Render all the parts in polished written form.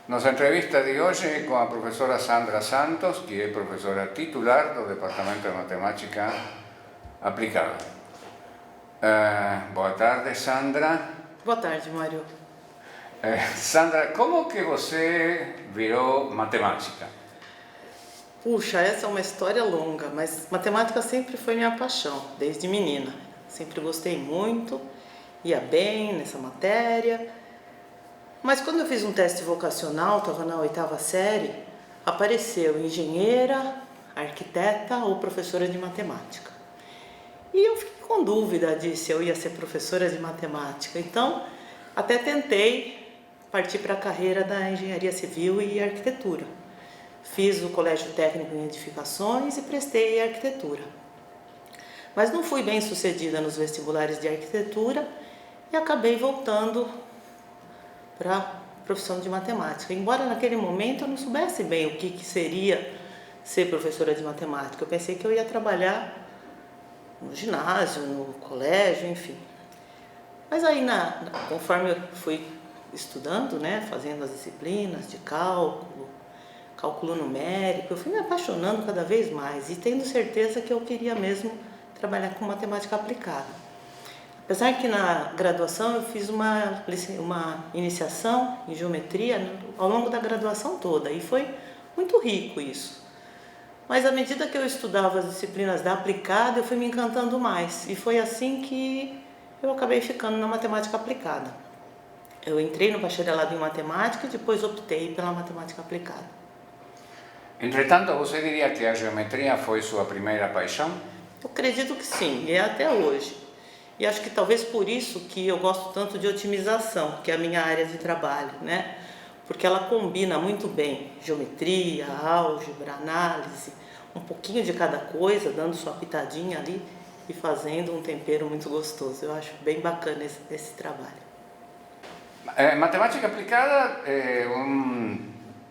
Nossa entrevista de hoje é com a professora Sandra Santos, que é professora titular do Departamento de Matemática Aplicada. Boa tarde, Sandra. Boa tarde, Mário. Sandra, como que você virou matemática? Puxa, essa é uma história longa, mas matemática sempre foi minha paixão, desde menina. Sempre gostei muito, ia bem nessa matéria. Mas quando eu fiz um teste vocacional, estava na 8ª série, apareceu engenheira, arquiteta ou professora de matemática. E eu fiquei com dúvida de se eu ia ser professora de matemática. Então, até tentei partir para a carreira da engenharia civil e arquitetura. Fiz o colégio técnico em edificações e prestei arquitetura. Mas não fui bem sucedida nos vestibulares de arquitetura e acabei voltando para a profissão de matemática. Embora naquele momento eu não soubesse bem o que seria ser professora de matemática. Eu pensei que eu ia trabalhar no ginásio, no colégio, enfim. Mas aí, conforme eu fui estudando, né, fazendo as disciplinas de cálculo numérico, eu fui me apaixonando cada vez mais e tendo certeza que eu queria mesmo trabalhar com matemática aplicada. Apesar que na graduação eu fiz uma iniciação em geometria ao longo da graduação toda e foi muito rico isso. Mas à medida que eu estudava as disciplinas da aplicada, eu fui me encantando mais e foi assim que eu acabei ficando na matemática aplicada. Eu entrei no bacharelado em matemática e depois optei pela matemática aplicada. Entretanto, você diria que a geometria foi sua primeira paixão? Eu acredito que sim, e é até hoje. E acho que talvez por isso que eu gosto tanto de otimização, que é a minha área de trabalho, né? Porque ela combina muito bem geometria, álgebra, análise, um pouquinho de cada coisa, dando sua pitadinha ali e fazendo um tempero muito gostoso. Eu acho bem bacana esse trabalho. Matemática aplicada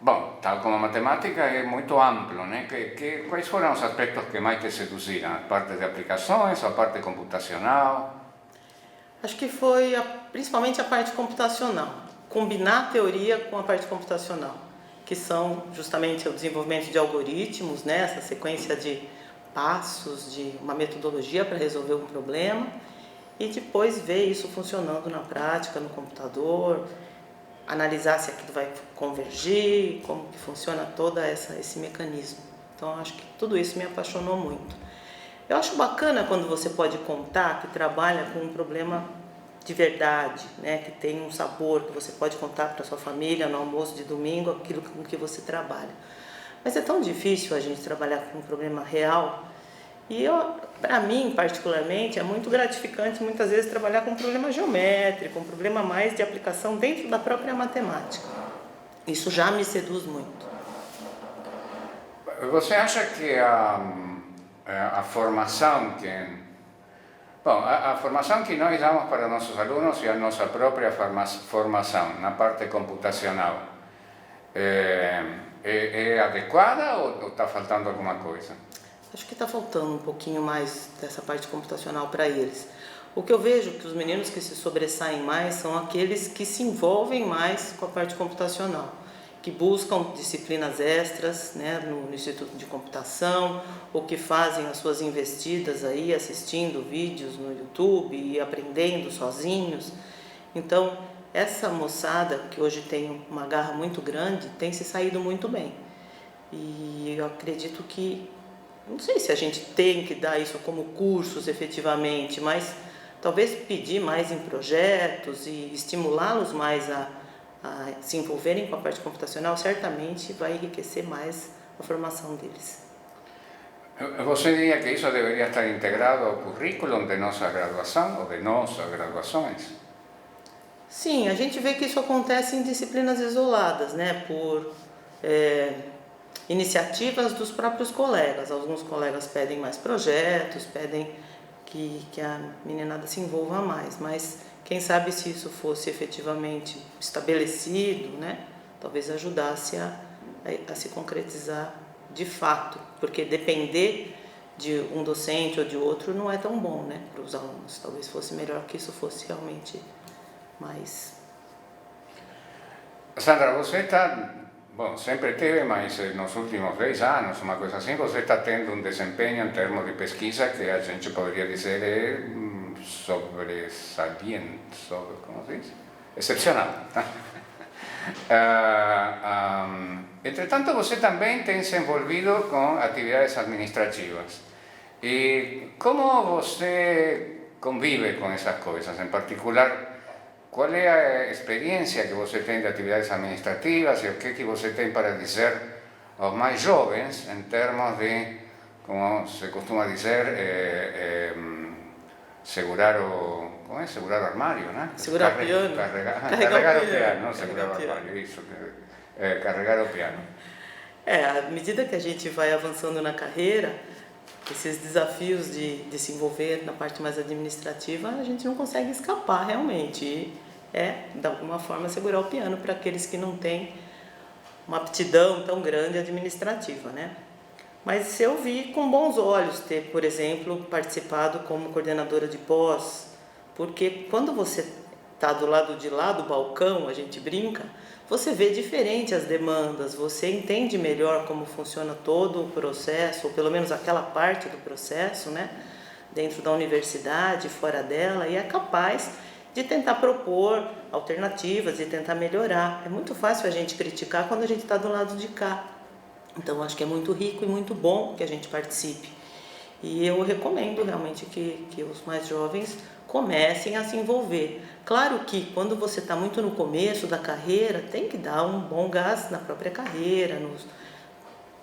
Bom, tal como a matemática é muito amplo, né? Quais foram os aspectos que mais te seduziram? A parte de aplicações, a parte computacional? Acho que foi principalmente a parte computacional. Combinar a teoria com a parte computacional, que são justamente o desenvolvimento de algoritmos, né? Essa sequência de passos, de uma metodologia para resolver um problema e depois ver isso funcionando na prática, no computador, analisar se aquilo vai convergir, como que funciona todo esse mecanismo. Então, acho que tudo isso me apaixonou muito. Eu acho bacana quando você pode contar que trabalha com um problema de verdade, né? Que tem um sabor, que você pode contar para sua família no almoço de domingo, aquilo com que você trabalha. Mas é tão difícil a gente trabalhar com um problema real. E para mim, particularmente, é muito gratificante muitas vezes trabalhar com um problema geométrico, um problema mais de aplicação dentro da própria matemática. Isso já me seduz muito. Você acha que a formação a formação que nós damos para nossos alunos e a nossa própria formação na parte computacional é adequada ou está faltando alguma coisa? Acho que está faltando um pouquinho mais dessa parte computacional para eles. O que eu vejo que os meninos que se sobressaem mais são aqueles que se envolvem mais com a parte computacional, que buscam disciplinas extras, né, no Instituto de Computação, ou que fazem as suas investidas aí, assistindo vídeos no YouTube e aprendendo sozinhos. Então, essa moçada, que hoje tem uma garra muito grande, tem se saído muito bem. E eu acredito que não sei se a gente tem que dar isso como cursos efetivamente, mas talvez pedir mais em projetos e estimulá-los mais a se envolverem com a parte computacional certamente vai enriquecer mais a formação deles. Você diria que isso deveria estar integrado ao currículo de nossa graduação ou de nossas graduações? Sim, a gente vê que isso acontece em disciplinas isoladas, né, por iniciativas dos próprios colegas. Alguns colegas pedem mais projetos, pedem que a meninada se envolva mais, mas quem sabe se isso fosse efetivamente estabelecido, né, talvez ajudasse a se concretizar de fato, porque depender de um docente ou de outro não é tão bom, né, para os alunos. Talvez fosse melhor que isso fosse realmente mais Sandra, você está, bom, sempre teve, mas nos últimos 10 anos, uma coisa assim, você está tendo um desempenho em termos de pesquisa que a gente poderia dizer sobresaliente, como se diz? Excepcional. Entretanto, você também tem se envolvido com atividades administrativas. E como você convive com essas coisas? Em particular, qual é a experiência que você tem de atividades administrativas e o que você tem para dizer aos mais jovens em termos de, como se costuma dizer, segurar o... Como é? Segurar o armário, né? Segurar o piano. Carregar o piano, não segurar o armário, isso. Carregar o piano. À medida que a gente vai avançando na carreira, esses desafios de se envolver na parte mais administrativa, a gente não consegue escapar realmente. E de alguma forma, segurar o piano para aqueles que não têm uma aptidão tão grande administrativa, né? Mas eu vi com bons olhos ter, por exemplo, participado como coordenadora de pós, porque quando você está do lado de lá do balcão, a gente brinca, você vê diferente as demandas, você entende melhor como funciona todo o processo, ou pelo menos aquela parte do processo, né? Dentro da universidade, fora dela, e é capaz de tentar propor alternativas e tentar melhorar. É muito fácil a gente criticar quando a gente está do lado de cá. Então, acho que é muito rico e muito bom que a gente participe. E eu recomendo realmente que os mais jovens comecem a se envolver. Claro que quando você está muito no começo da carreira, tem que dar um bom gás na própria carreira,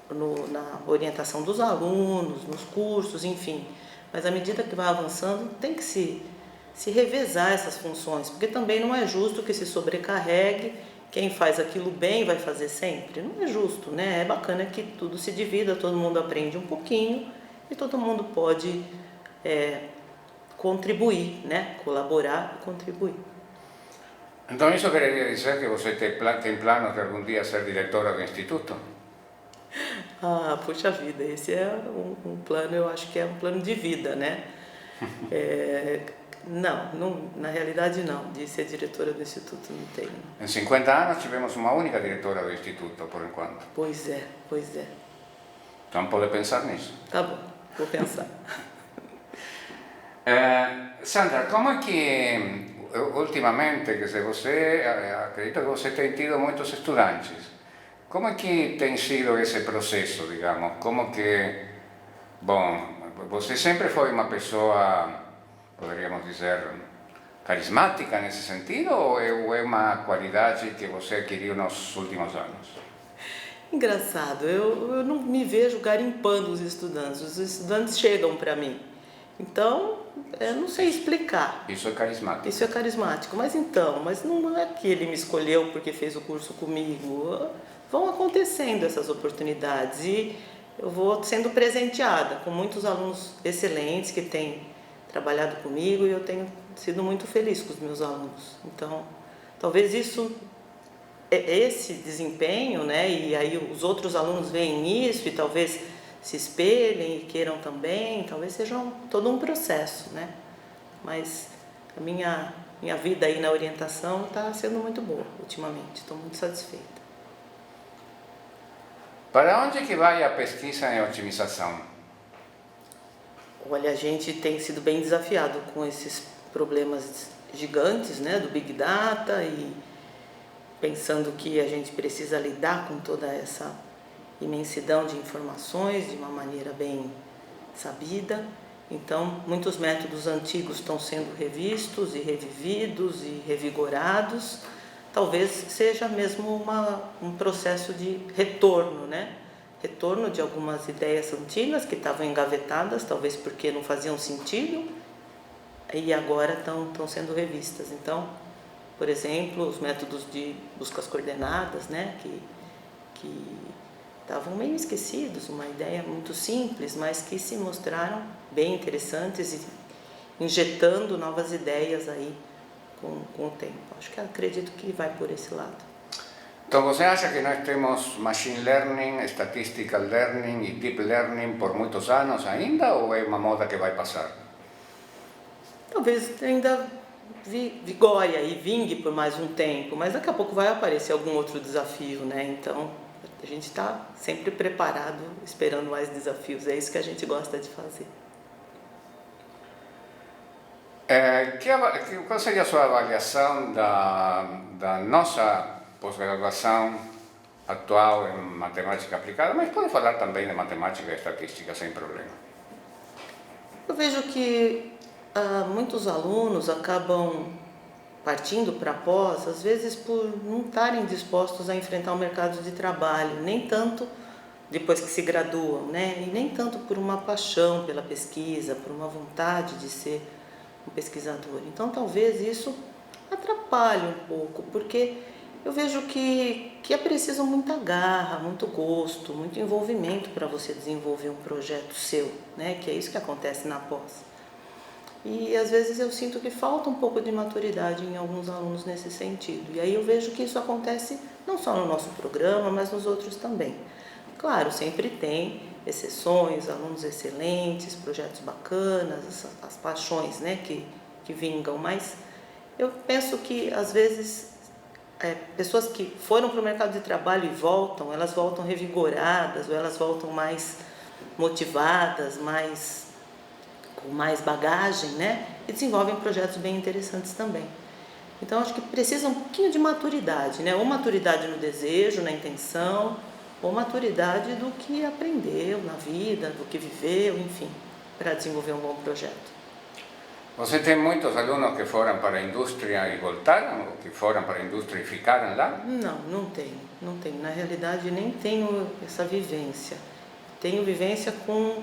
na orientação dos alunos, nos cursos, enfim. Mas à medida que vai avançando, tem que se revezar essas funções, porque também não é justo que se sobrecarregue. Quem faz aquilo bem vai fazer sempre. Não é justo, né? É bacana que tudo se divida, todo mundo aprende um pouquinho e todo mundo pode contribuir, né? Colaborar e contribuir. Então isso queria dizer que você tem planos de algum dia ser diretora do instituto? Ah, puxa vida, esse é um plano, eu acho que é um plano de vida, né? Não, na realidade não, de ser diretora do Instituto não tenho. Em 50 anos tivemos uma única diretora do Instituto, por enquanto. Pois é. Então pode pensar nisso. Tá bom, vou pensar. Sandra, como é que ultimamente, que se você, acredito que você tem tido muitos estudantes, como é que tem sido esse processo, digamos? Como que, bom, você sempre foi uma pessoa, poderíamos dizer, carismática nesse sentido, ou é uma qualidade que você adquiriu nos últimos anos? Engraçado, eu não me vejo garimpando os estudantes chegam para mim. Então, eu não sei explicar. Isso é carismático. Isso é carismático, mas não é que ele me escolheu porque fez o curso comigo. Vão acontecendo essas oportunidades e eu vou sendo presenteada com muitos alunos excelentes que têm trabalhado comigo e eu tenho sido muito feliz com os meus alunos. Então, talvez esse desempenho, né, e aí os outros alunos veem isso e talvez se espelhem e queiram também, talvez seja todo um processo, né? Mas a minha vida aí na orientação está sendo muito boa ultimamente, estou muito satisfeita. Para onde que vai a pesquisa em otimização? Olha, a gente tem sido bem desafiado com esses problemas gigantes, né, do Big Data e pensando que a gente precisa lidar com toda essa imensidão de informações de uma maneira bem sabida. Então, muitos métodos antigos estão sendo revistos e revividos e revigorados. Talvez seja mesmo um processo de retorno, né? Retorno de algumas ideias antigas que estavam engavetadas, talvez porque não faziam sentido, e agora estão sendo revistas. Então, por exemplo, os métodos de buscas coordenadas, né? Que estavam meio esquecidos, uma ideia muito simples, mas que se mostraram bem interessantes e injetando novas ideias aí com o tempo. Acredito que vai por esse lado. Então você acha que nós temos machine learning, statistical learning e deep learning por muitos anos ainda, ou é uma moda que vai passar? Talvez ainda vigore e vingue por mais um tempo, mas daqui a pouco vai aparecer algum outro desafio, né? Então a gente está sempre preparado, esperando mais desafios. É isso que a gente gosta de fazer. Qual seria a sua avaliação da nossa pós-graduação atual em matemática aplicada? Mas pode falar também de matemática e estatística sem problema. Eu vejo que muitos alunos acabam partindo para pós, às vezes por não estarem dispostos a enfrentar o mercado de trabalho, nem tanto depois que se graduam, né? E nem tanto por uma paixão pela pesquisa, por uma vontade de ser um pesquisador. Então talvez isso atrapalhe um pouco, porque eu vejo que é preciso muita garra, muito gosto, muito envolvimento para você desenvolver um projeto seu, né? Que é isso que acontece na pós. E às vezes eu sinto que falta um pouco de maturidade em alguns alunos nesse sentido. E aí eu vejo que isso acontece não só no nosso programa, mas nos outros também. Claro, sempre tem exceções, alunos excelentes, projetos bacanas, as paixões, né, que vingam, mas eu penso que às vezes pessoas que foram para o mercado de trabalho e voltam, elas voltam revigoradas, ou elas voltam mais motivadas, com mais bagagem, né, e desenvolvem projetos bem interessantes também. Então acho que precisa um pouquinho de maturidade, né, ou maturidade no desejo, na intenção, ou maturidade do que aprendeu na vida, do que viveu, enfim, para desenvolver um bom projeto. Você tem muitos alunos que foram para a indústria e voltaram, ou que foram para a indústria e ficaram lá? Não tenho. Na realidade, nem tenho essa vivência. Tenho vivência com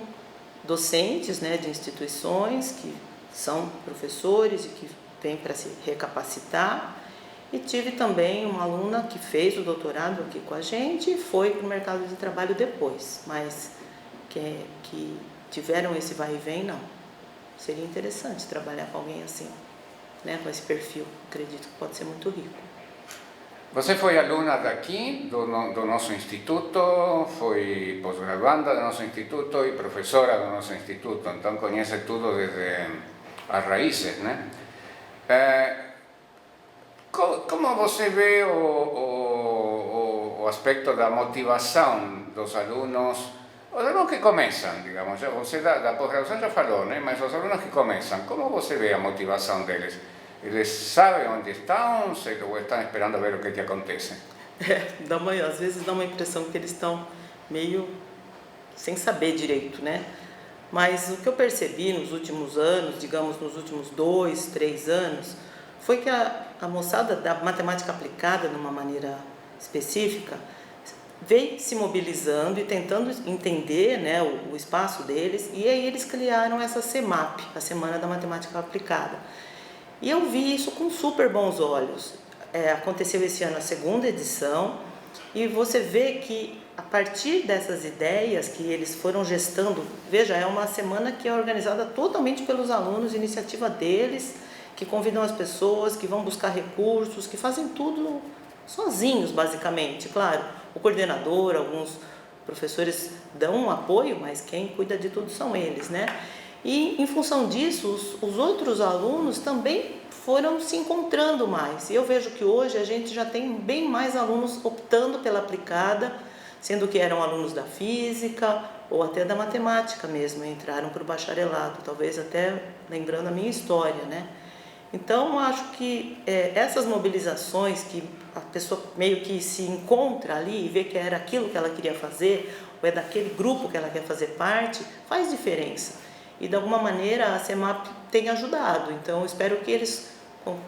docentes, né, de instituições que são professores e que vêm para se recapacitar. E tive também uma aluna que fez o doutorado aqui com a gente e foi para o mercado de trabalho depois, mas que tiveram esse vai e vem, não. Seria interessante trabalhar com alguém assim, né, com esse perfil. Acredito que pode ser muito rico. Você foi aluna daqui, do nosso instituto, foi pós-graduanda do nosso instituto e professora do nosso instituto, então conhece tudo desde as raízes, né? Como você vê o aspecto da motivação dos alunos que começam, digamos, você da pós-graduação já falou, né? Mas os alunos que começam, como você vê a motivação deles? Eles sabem onde estão ou estão esperando ver o que acontece? Às vezes dá uma impressão que eles estão meio sem saber direito, né? Mas o que eu percebi nos últimos anos, digamos nos últimos 2, 3 anos, foi que a moçada da matemática aplicada, de uma maneira específica, veio se mobilizando e tentando entender, né, o espaço deles, e aí eles criaram essa CEMAP, a Semana da Matemática Aplicada. E eu vi isso com super bons olhos. Aconteceu esse ano a 2ª edição, e você vê que a partir dessas ideias que eles foram gestando, veja, é uma semana que é organizada totalmente pelos alunos, iniciativa deles, que convidam as pessoas, que vão buscar recursos, que fazem tudo sozinhos, basicamente. Claro, o coordenador, alguns professores dão um apoio, mas quem cuida de tudo são eles, né? E em função disso, os outros alunos também foram se encontrando mais. E eu vejo que hoje a gente já tem bem mais alunos optando pela aplicada, sendo que eram alunos da física ou até da matemática mesmo, entraram para o bacharelado, talvez até lembrando a minha história, né? Então, eu acho que essas mobilizações que a pessoa meio que se encontra ali e vê que era aquilo que ela queria fazer, ou é daquele grupo que ela quer fazer parte, faz diferença. E de alguma maneira a CEMAP tem ajudado. Então, eu espero que eles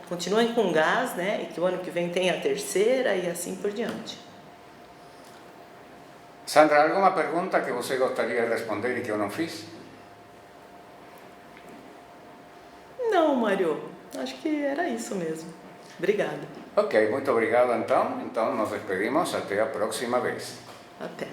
continuem com gás, né? E que o ano que vem tenha a 3ª e assim por diante. Sandra, alguma pergunta que você gostaria de responder e que eu não fiz? Não, Mário. Acho que era isso mesmo. Obrigada. Ok, muito obrigado então. Então nos despedimos até a próxima vez. Até.